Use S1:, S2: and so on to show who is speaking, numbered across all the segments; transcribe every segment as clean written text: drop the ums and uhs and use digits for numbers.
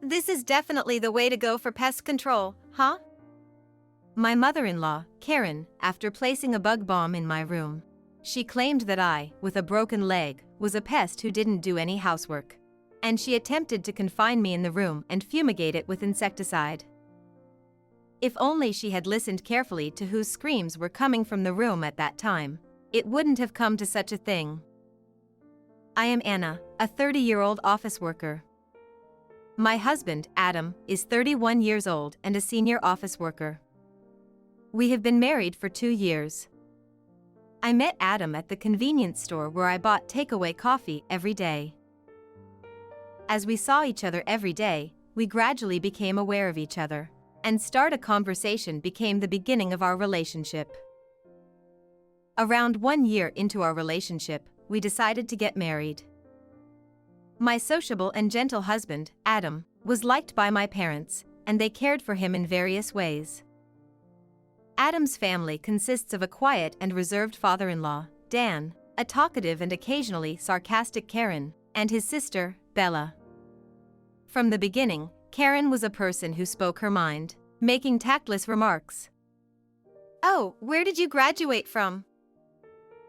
S1: This is definitely the way to go for pest control, huh?
S2: My mother-in-law, Karen, after placing a bug bomb in my room. She claimed that I, with a broken leg, was a pest who didn't do any housework. And she attempted to confine me in the room and fumigate it with insecticide. If only she had listened carefully to whose screams were coming from the room at that time, it wouldn't have come to such a thing. I am Anna, a 30-year-old office worker. My husband, Adam, is 31 years old and a senior office worker. We have been married for 2 years. I met Adam at the convenience store where I bought takeaway coffee every day. As we saw each other every day, we gradually became aware of each other, and start a conversation became the beginning of our relationship. Around 1 year into our relationship, we decided to get married. My sociable and gentle husband, Adam, was liked by my parents, and they cared for him in various ways. Adam's family consists of a quiet and reserved father-in-law, Dan, a talkative and occasionally sarcastic Karen, and his sister, Bella. From the beginning, Karen was a person who spoke her mind, making tactless remarks.
S1: Oh, where did you graduate from?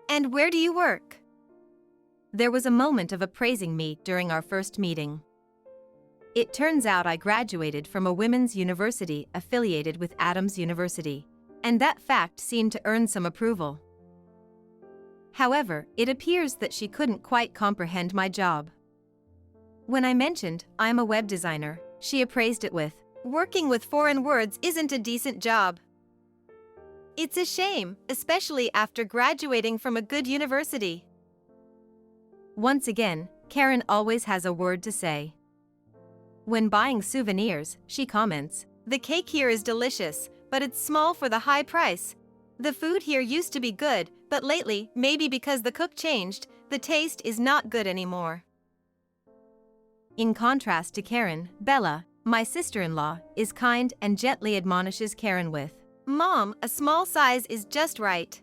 S1: And where do you work?
S2: There was a moment of appraising me during our first meeting. It turns out I graduated from a women's university affiliated with Adams University, and that fact seemed to earn some approval. However, it appears that she couldn't quite comprehend my job. When I mentioned I'm a web designer, she appraised it with,
S1: "Working with foreign words isn't a decent job. It's a shame, especially after graduating from a good university."
S2: Once again, Karen always has a word to say. When buying souvenirs, she comments,
S1: "The cake here is delicious, but it's small for the high price. The food here used to be good, but lately, maybe because the cook changed, the taste is not good anymore."
S2: In contrast to Karen, Bella, my sister-in-law, is kind and gently admonishes Karen with,
S1: "Mom, a small size is just right.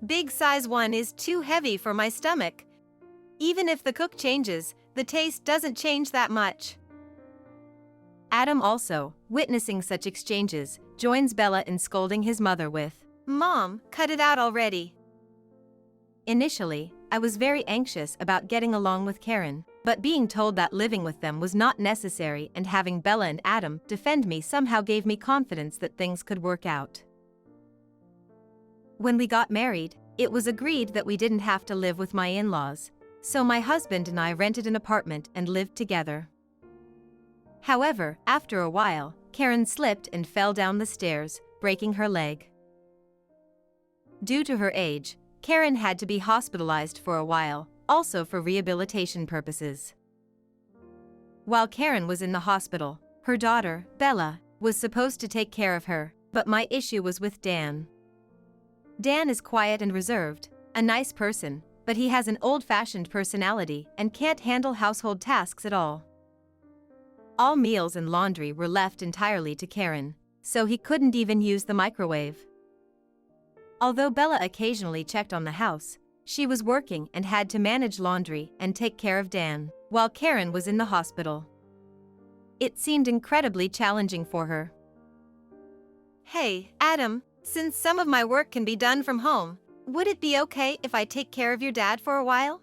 S1: Big size one is too heavy for my stomach. Even if the cook changes, the taste doesn't change that much."
S2: Adam also, witnessing such exchanges, joins Bella in scolding his mother with,
S1: "Mom, cut it out already."
S2: Initially, I was very anxious about getting along with Karen, but being told that living with them was not necessary and having Bella and Adam defend me somehow gave me confidence that things could work out. When we got married, it was agreed that we didn't have to live with my in-laws, so my husband and I rented an apartment and lived together. However, after a while, Karen slipped and fell down the stairs, breaking her leg. Due to her age, Karen had to be hospitalized for a while, also for rehabilitation purposes. While Karen was in the hospital, her daughter, Bella, was supposed to take care of her, but my issue was with Dan. Dan is quiet and reserved, a nice person, but he has an old-fashioned personality and can't handle household tasks at all. All meals and laundry were left entirely to Karen, so he couldn't even use the microwave. Although Bella occasionally checked on the house, she was working and had to manage laundry and take care of Dan, while Karen was in the hospital. It seemed incredibly challenging for her.
S1: "Hey, Adam, since some of my work can be done from home, would it be okay if I take care of your dad for a while?"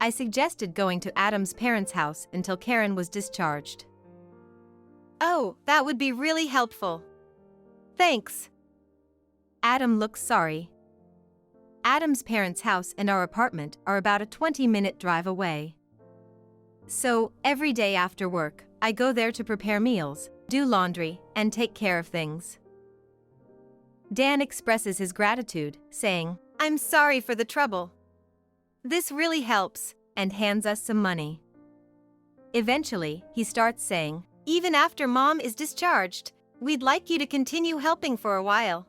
S2: I suggested going to Adam's parents' house until Karen was discharged.
S1: "Oh, that would be really helpful. Thanks."
S2: Adam looks sorry. Adam's parents' house and our apartment are about a 20-minute drive away. So, every day after work, I go there to prepare meals, do laundry, and take care of things. Dan expresses his gratitude, saying,
S1: "I'm sorry for the trouble. This really helps,"
S2: and hands us some money. Eventually, he starts saying,
S1: "Even after Mom is discharged, we'd like you to continue helping for a while."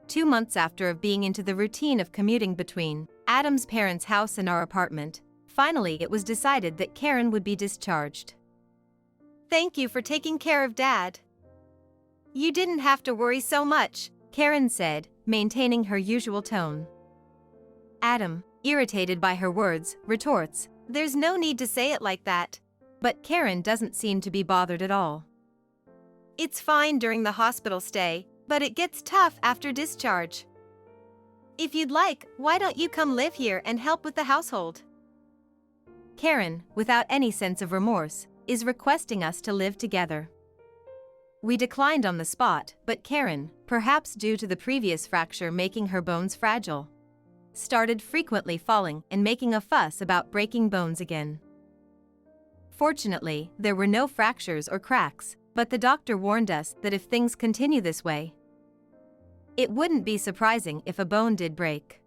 S2: 2 months after being into the routine of commuting between Adam's parents' house and our apartment, finally it was decided that Karen would be discharged.
S1: "Thank you for taking care of Dad. You didn't have to worry so much,"
S2: Karen said, maintaining her usual tone. Adam, irritated by her words, retorts,
S1: "There's no need to say it like that.
S2: But Karen doesn't seem to be bothered at all.
S1: It's fine during the hospital stay, but it gets tough after discharge. If you'd like, why don't you come live here and help with the household?
S2: Karen, without any sense of remorse, is requesting us to live together. We declined on the spot, but Karen, perhaps due to the previous fracture making her bones fragile, started frequently falling and making a fuss about breaking bones again. Fortunately, there were no fractures or cracks, but the doctor warned us that if things continue this way, it wouldn't be surprising if a bone did break.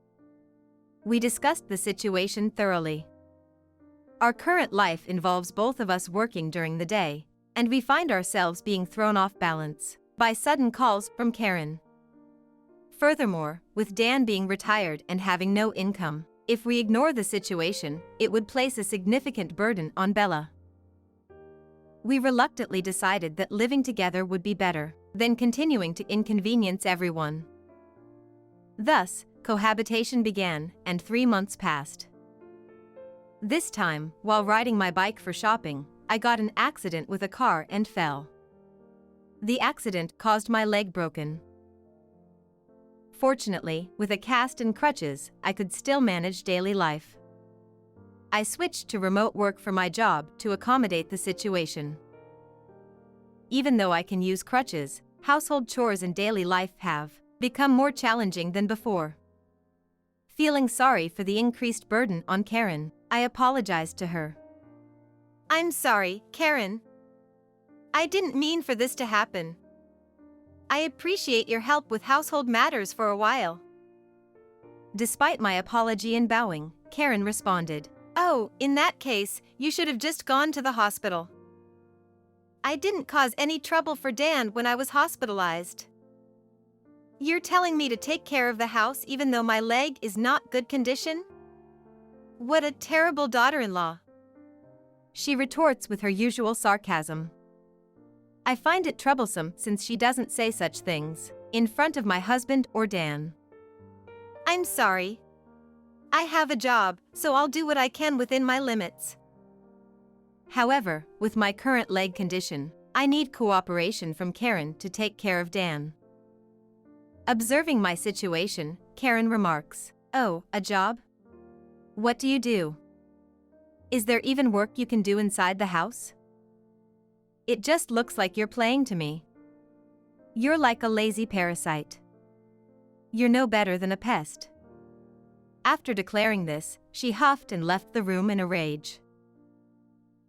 S2: We discussed the situation thoroughly. Our current life involves both of us working during the day, and we find ourselves being thrown off balance by sudden calls from Karen. Furthermore, with Dan being retired and having no income, if we ignore the situation, it would place a significant burden on Bella. We reluctantly decided that living together would be better than continuing to inconvenience everyone. Thus, cohabitation began, and 3 months passed. This time, while riding my bike for shopping, I got an accident with a car and fell. The accident caused my leg broken. Fortunately, with a cast and crutches, I could still manage daily life. I switched to remote work for my job to accommodate the situation. Even though I can use crutches, household chores and daily life have become more challenging than before. Feeling sorry for the increased burden on Karen, I apologized to her.
S1: I'm sorry, Karen. I didn't mean for this to happen. I appreciate your help with household matters for a while.
S2: Despite my apology and bowing, Karen responded,
S1: Oh, in that case, you should have just gone to the hospital. I didn't cause any trouble for Dan when I was hospitalized. You're telling me to take care of the house even though my leg is not good condition? What a terrible daughter-in-law.
S2: She retorts with her usual sarcasm. I find it troublesome since she doesn't say such things in front of my husband or Dan.
S1: I'm sorry. I have a job, so I'll do what I can within my limits.
S2: However, with my current leg condition, I need cooperation from Karen to take care of Dan. Observing my situation, Karen remarks, Oh, a job? What do you do? Is there even work you can do inside the house? It just looks like you're playing to me. You're like a lazy parasite. You're no better than a pest. After declaring this, she huffed and left the room in a rage.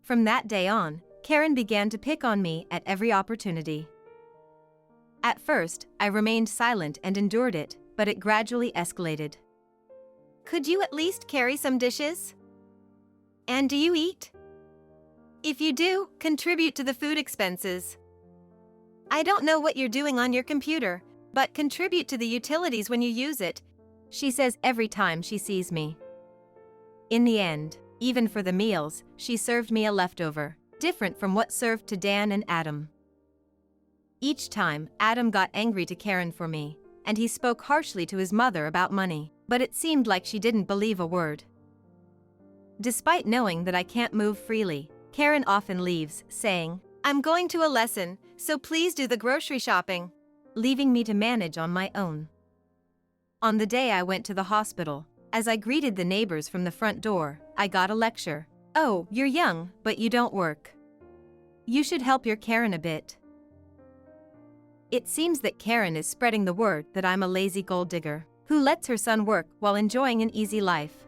S2: From that day on, Karen began to pick on me at every opportunity. At first, I remained silent and endured it, but it gradually escalated.
S1: Could you at least carry some dishes? And do you eat? If you do, contribute to the food expenses. I don't know what you're doing on your computer, but contribute to the utilities when you use it,
S2: she says every time she sees me. In the end, even for the meals, she served me a leftover, different from what served to Dan and Adam. Each time, Adam got angry to Karen for me, and he spoke harshly to his mother about money, but it seemed like she didn't believe a word. Despite knowing that I can't move freely, Karen often leaves, saying,
S1: I'm going to a lesson, so please do the grocery shopping,
S2: leaving me to manage on my own. On the day I went to the hospital, as I greeted the neighbors from the front door, I got a lecture. Oh, you're young, but you don't work. You should help your Karen a bit. It seems that Karen is spreading the word that I'm a lazy gold digger who lets her son work while enjoying an easy life.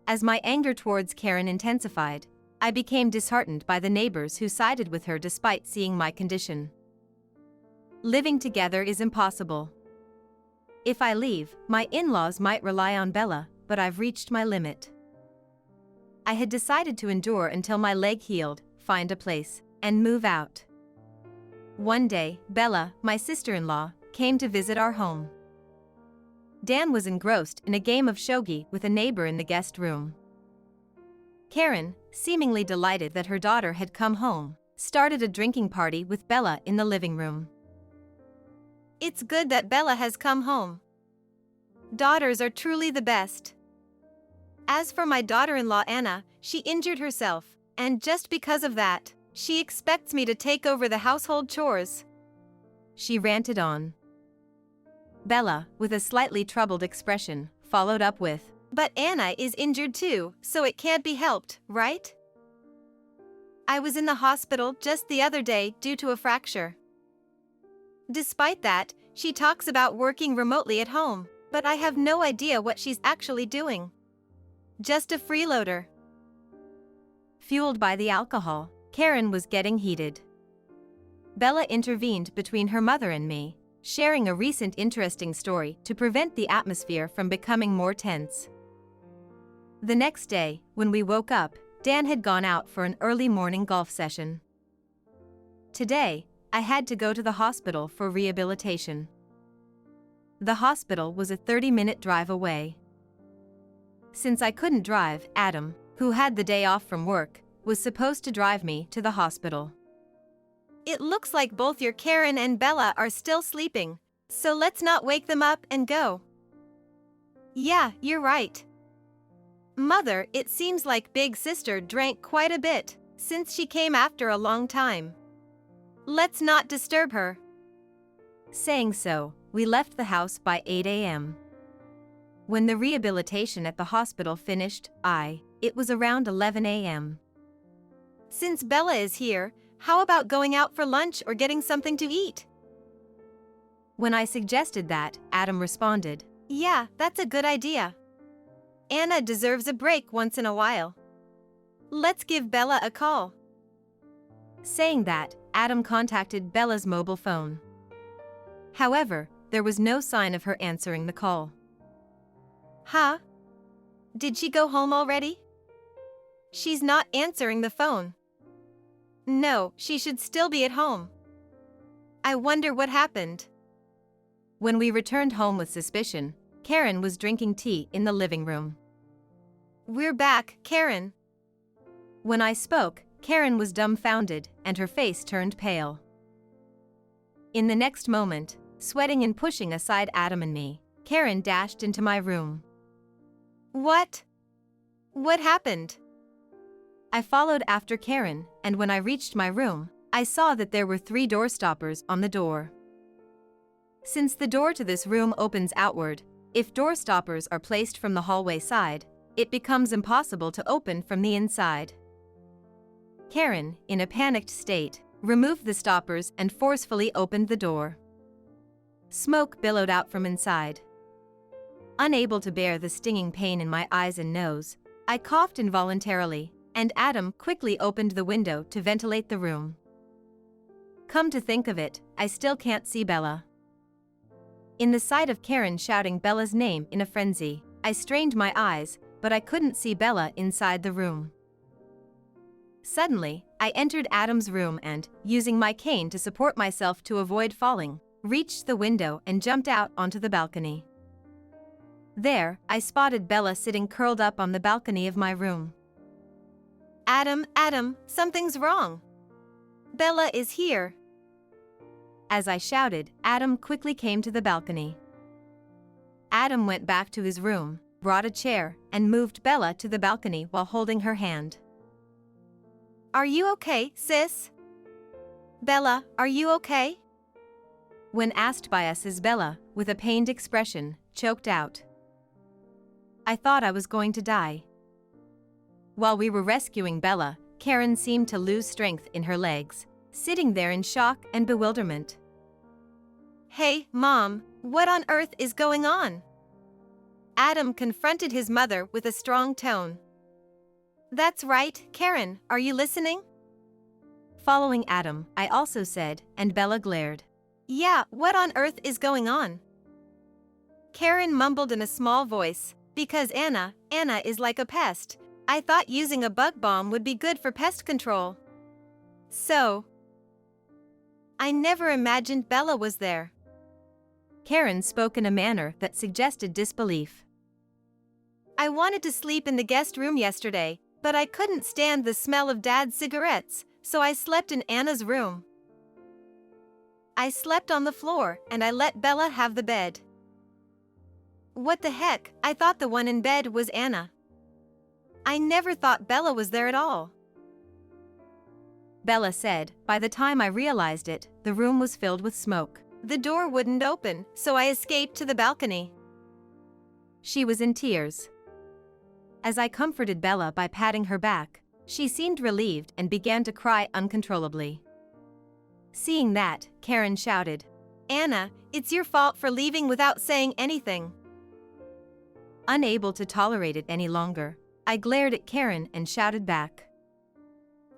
S2: As my anger towards Karen intensified, I became disheartened by the neighbors who sided with her despite seeing my condition. Living together is impossible. If I leave, my in-laws might rely on Bella, but I've reached my limit. I had decided to endure until my leg healed, find a place, and move out. One day, Bella, my sister-in-law, came to visit our home. Dan was engrossed in a game of shogi with a neighbor in the guest room. Karen, seemingly delighted that her daughter had come home, started a drinking party with Bella in the living room.
S1: It's good that Bella has come home. Daughters are truly the best. As for my daughter-in-law Anna, she injured herself, And just because of that, she expects me to take over the household chores.
S2: She ranted on. Bella, with a slightly troubled expression, followed up with,
S1: But Anna is injured too, so it can't be helped, right? I was in the hospital just the other day due to a fracture. Despite that, she talks about working remotely at home, but I have no idea what she's actually doing. Just a freeloader.
S2: Fueled by the alcohol, Karen was getting heated. Bella intervened between her mother and me, sharing a recent interesting story to prevent the atmosphere from becoming more tense. The next day, when we woke up, Dan had gone out for an early morning golf session. Today, I had to go to the hospital for rehabilitation. The hospital was a 30-minute drive away. Since I couldn't drive, Adam, who had the day off from work, was supposed to drive me to the hospital.
S1: It looks like both your Karen and Bella are still sleeping, so let's not wake them up and go. Yeah, you're right. Mother, it seems like Big Sister drank quite a bit, since she came after a long time. Let's not disturb her.
S2: Saying so, we left the house by 8 a.m. When the rehabilitation at the hospital finished, it was around 11 a.m.
S1: Since Bella is here, how about going out for lunch or getting something to eat?
S2: When I suggested that, Adam responded,
S1: Yeah, that's a good idea. Anna deserves a break once in a while. Let's give Bella a call.
S2: Saying that, Adam contacted Bella's mobile phone. However, there was no sign of her answering the call.
S1: Huh? Did she go home already? She's not answering the phone. No, she should still be at home. I wonder what happened.
S2: When we returned home with suspicion, Karen was drinking tea in the living room.
S1: We're back, Karen.
S2: When I spoke, Karen was dumbfounded and her face turned pale. In the next moment, sweating and pushing aside Adam and me, Karen dashed into my room.
S1: What? What happened?
S2: I followed after Karen, and when I reached my room, I saw that there were 3 door stoppers on the door. Since the door to this room opens outward, if door stoppers are placed from the hallway side, it becomes impossible to open from the inside. Karen, in a panicked state, removed the stoppers and forcefully opened the door. Smoke billowed out from inside. Unable to bear the stinging pain in my eyes and nose, I coughed involuntarily, and Adam quickly opened the window to ventilate the room. Come to think of it, I still can't see Bella. In the sight of Karen shouting Bella's name in a frenzy, I strained my eyes, but I couldn't see Bella inside the room. Suddenly, I entered Adam's room and, using my cane to support myself to avoid falling, reached the window and jumped out onto the balcony. There, I spotted Bella sitting curled up on the balcony of my room.
S1: Adam, something's wrong. Bella is here.
S2: As I shouted, Adam quickly came to the balcony. Adam went back to his room, brought a chair, and moved Bella to the balcony while holding her hand.
S1: Are you okay, sis? Bella, are you okay?
S2: When asked by us, Bella, with a pained expression, choked out. I thought I was going to die. While we were rescuing Bella, Karen seemed to lose strength in her legs, sitting there in shock and bewilderment.
S1: Hey, Mom, what on earth is going on? Adam confronted his mother with a strong tone. That's right, Karen, are you listening?
S2: Following Adam, I also said, and Bella glared.
S1: Yeah, what on earth is going on? Karen mumbled in a small voice, because Anna is like a pest. I thought using a bug bomb would be good for pest control. So, I never imagined Bella was there.
S2: Karen spoke in a manner that suggested disbelief.
S1: I wanted to sleep in the guest room yesterday, but I couldn't stand the smell of Dad's cigarettes, so I slept in Anna's room. I slept on the floor, and I let Bella have the bed. What the heck, I thought the one in bed was Anna. I never thought Bella was there at all.
S2: Bella said. By the time I realized it, the room was filled with smoke.
S1: The door wouldn't open, so I escaped to the balcony.
S2: She was in tears. As I comforted Bella by patting her back, she seemed relieved and began to cry uncontrollably. Seeing that, Karen shouted,
S1: Anna, it's your fault for leaving without saying anything.
S2: Unable to tolerate it any longer, I glared at Karen and shouted back.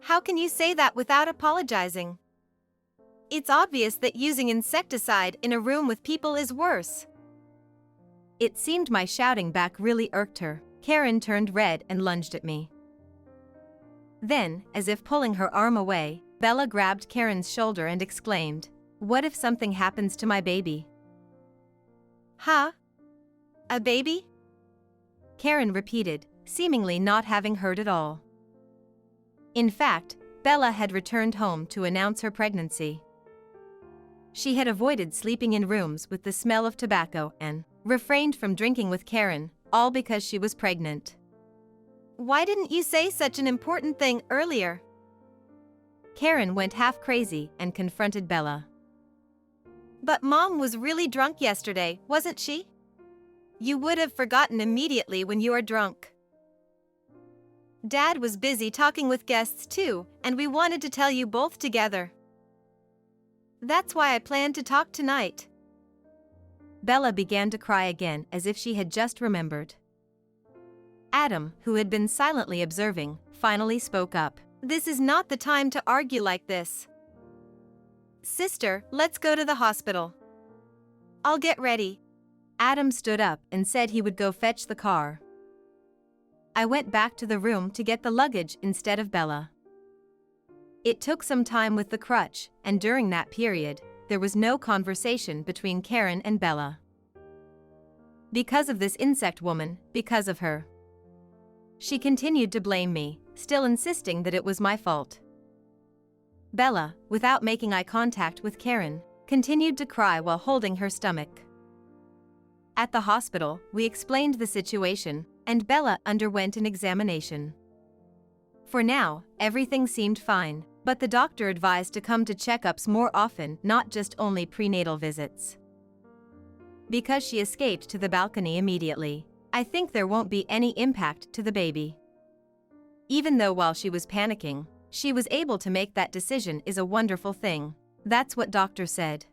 S1: How can you say that without apologizing? It's obvious that using insecticide in a room with people is worse.
S2: It seemed my shouting back really irked her. Karen turned red and lunged at me. Then, as if pulling her arm away, Bella grabbed Karen's shoulder and exclaimed, "What if something happens to my baby?"
S1: Huh? A baby?
S2: Karen repeated, seemingly not having heard it all. In fact, Bella had returned home to announce her pregnancy. She had avoided sleeping in rooms with the smell of tobacco and refrained from drinking with Karen, all because she was pregnant.
S1: Why didn't you say such an important thing earlier?
S2: Karen went half crazy and confronted Bella.
S1: But Mom was really drunk yesterday, wasn't she? You would have forgotten immediately when you are drunk. Dad was busy talking with guests too, and we wanted to tell you both together. That's why I planned to talk tonight.
S2: Bella began to cry again as if she had just remembered. Adam, who had been silently observing, finally spoke up.
S1: This is not the time to argue like this. Sister, let's go to the hospital. I'll get ready.
S2: Adam stood up and said he would go fetch the car. I went back to the room to get the luggage instead of Bella. It took some time with the crutch, and during that period, there was no conversation between Karen and Bella. Because of this insect woman, because of her. She continued to blame me, still insisting that it was my fault. Bella, without making eye contact with Karen, continued to cry while holding her stomach. At the hospital, we explained the situation, and Bella underwent an examination. For now, everything seemed fine, but the doctor advised to come to checkups more often, not just only prenatal visits. Because she escaped to the balcony immediately, I think there won't be any impact to the baby. Even though while she was panicking, she was able to make that decision is a wonderful thing. That's what doctor said.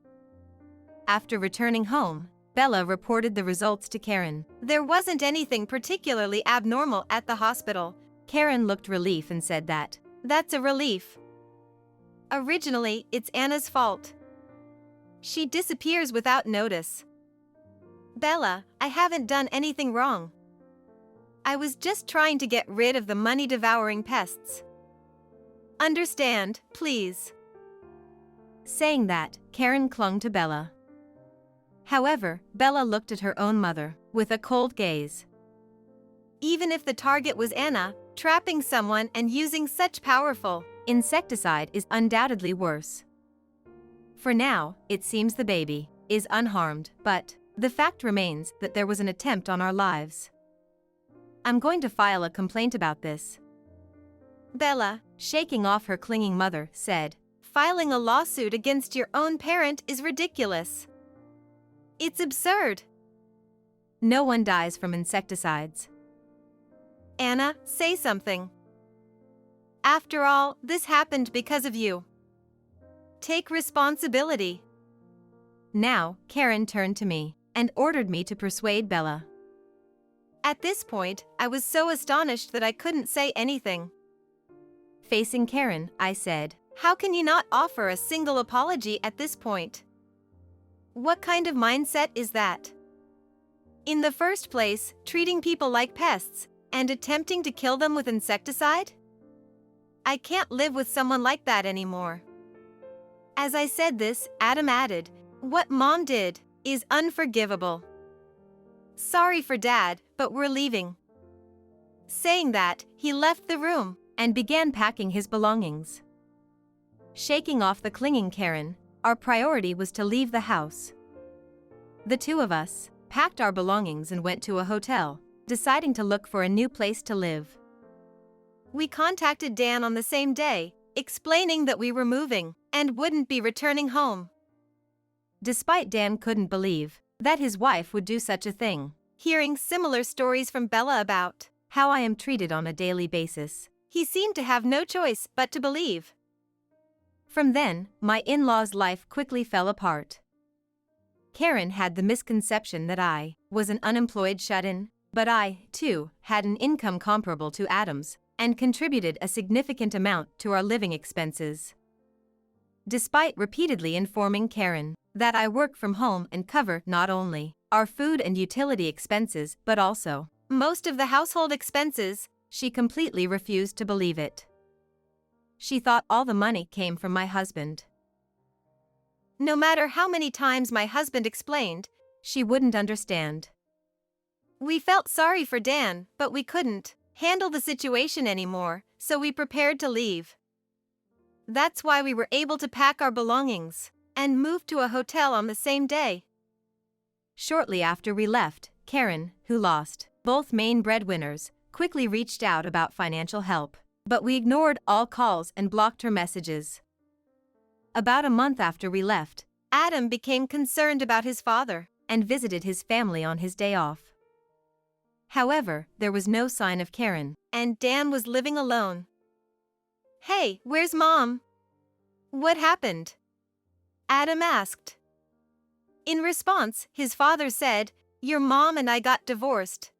S2: After returning home, Bella reported the results to Karen.
S1: There wasn't anything particularly abnormal at the hospital.
S2: Karen looked relief and said that.
S1: That's a relief. Originally, it's Anna's fault. She disappears without notice. Bella, I haven't done anything wrong. I was just trying to get rid of the money-devouring pests. Understand, please.
S2: Saying that, Karen clung to Bella. However, Bella looked at her own mother, with a cold gaze.
S1: Even if the target was Anna, trapping someone and using such powerful
S2: insecticide is undoubtedly worse. For now, it seems the baby is unharmed, but the fact remains that there was an attempt on our lives. I'm going to file a complaint about this.
S1: Bella,
S2: shaking off her clinging mother, said,
S1: filing a lawsuit against your own parent is ridiculous. It's absurd.
S2: No one dies from insecticides.
S1: Anna, say something. After all, this happened because of you. Take responsibility.
S2: Now, Karen turned to me and ordered me to persuade Bella.
S1: At this point, I was so astonished that I couldn't say anything.
S2: Facing Karen, I said,
S1: how can you not offer a single apology at this point? What kind of mindset is that? In the first place, treating people like pests and attempting to kill them with insecticide? I can't live with someone like that anymore. As I said this, Adam added, what Mom did is unforgivable. Sorry for Dad, but we're leaving. Saying that, he left the room
S2: and began packing his belongings. Shaking off the clinging Karen, our priority was to leave the house. The two of us packed our belongings and went to a hotel, deciding to look for a new place to live.
S1: We contacted Dan on the same day, explaining that we were moving and wouldn't be returning home.
S2: Despite Dan couldn't believe that his wife would do such a thing.
S1: Hearing similar stories from Bella about
S2: How I am treated on a daily basis.
S1: he seemed to have no choice but to believe.
S2: From then, my in-laws' life quickly fell apart. Karen had the misconception that I was an unemployed shut-in, but I, too, had an income comparable to Adam's and contributed a significant amount to our living expenses. Despite repeatedly informing Karen that I work from home and cover not only our food and utility expenses but also
S1: Most of the household expenses,
S2: she completely refused to believe it. She thought all the money came from my husband.
S1: no matter how many times my husband explained,
S2: She wouldn't understand.
S1: we felt sorry for Dan, but we couldn't handle the situation anymore, so we prepared to leave. That's why we were able to pack our belongings and move to a hotel on the same day.
S2: Shortly after we left, Karen, who lost both main breadwinners, quickly reached out about financial help, but we ignored all calls and blocked her messages. About a month after we left,
S1: Adam became concerned about his father
S2: and visited his family on his day off. However, there was no sign of Karen.
S1: and Dan was living alone. "Hey, where's Mom? What happened?" Adam asked. In response, his father said, "Your mom and I got divorced.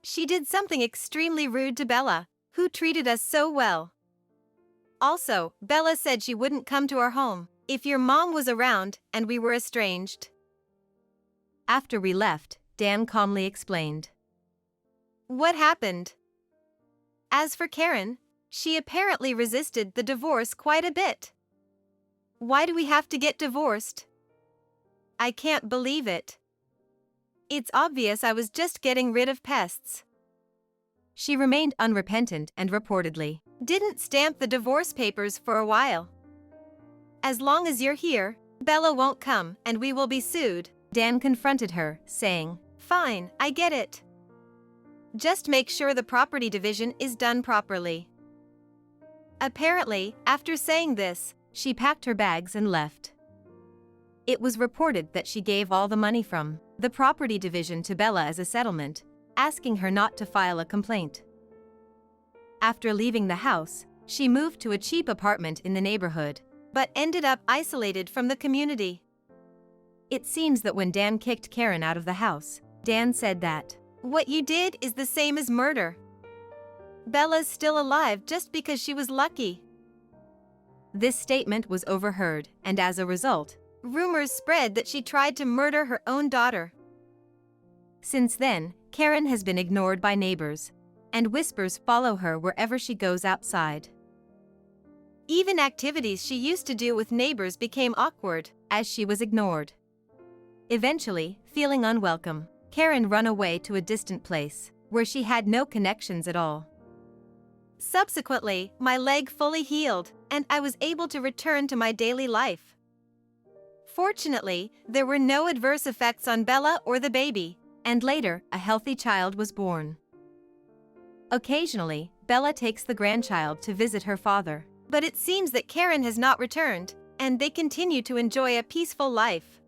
S1: She did something extremely rude to Bella, who treated us so well. Also, Bella said she wouldn't come to our home if your mom was around and we were estranged."
S2: After we left, Dan calmly explained.
S1: What happened? As for Karen, she apparently resisted the divorce quite a bit. Why do we have to get divorced? I can't believe it. It's obvious I was just getting rid of pests.
S2: She remained unrepentant and reportedly
S1: Didn't stamp the divorce papers for a while. As long as you're here, Bella won't come and we will be sued.
S2: Dan confronted her, saying,
S1: Fine, I get it. Just make sure the property division is done properly. Apparently, after saying this,
S2: she packed her bags and left. It was reported that she gave all the money from the property division to Bella as a settlement, asking her not to file a complaint. After leaving the house, she moved to a cheap apartment in the neighborhood,
S1: but ended up isolated from the community.
S2: It seems that when Dan kicked Karen out of the house, Dan said that,
S1: "What you did is the same as murder. Bella's still alive just because she was lucky."
S2: This statement was overheard, and as a result,
S1: rumors spread that she tried to murder her own daughter.
S2: Since then, Karen has been ignored by neighbors, and whispers follow her wherever she goes outside.
S1: Even activities she used to do with neighbors became awkward,
S2: as she was ignored. Eventually, feeling unwelcome, Karen ran away to a distant place, where she had no connections at all.
S1: Subsequently, my leg fully healed, and I was able to return to my daily life. Fortunately, there were no adverse effects on Bella or the baby,
S2: and later, a healthy child was born. Occasionally, Bella takes the grandchild to visit her father.
S1: But it seems that Karen has not returned, and they continue to enjoy a peaceful life.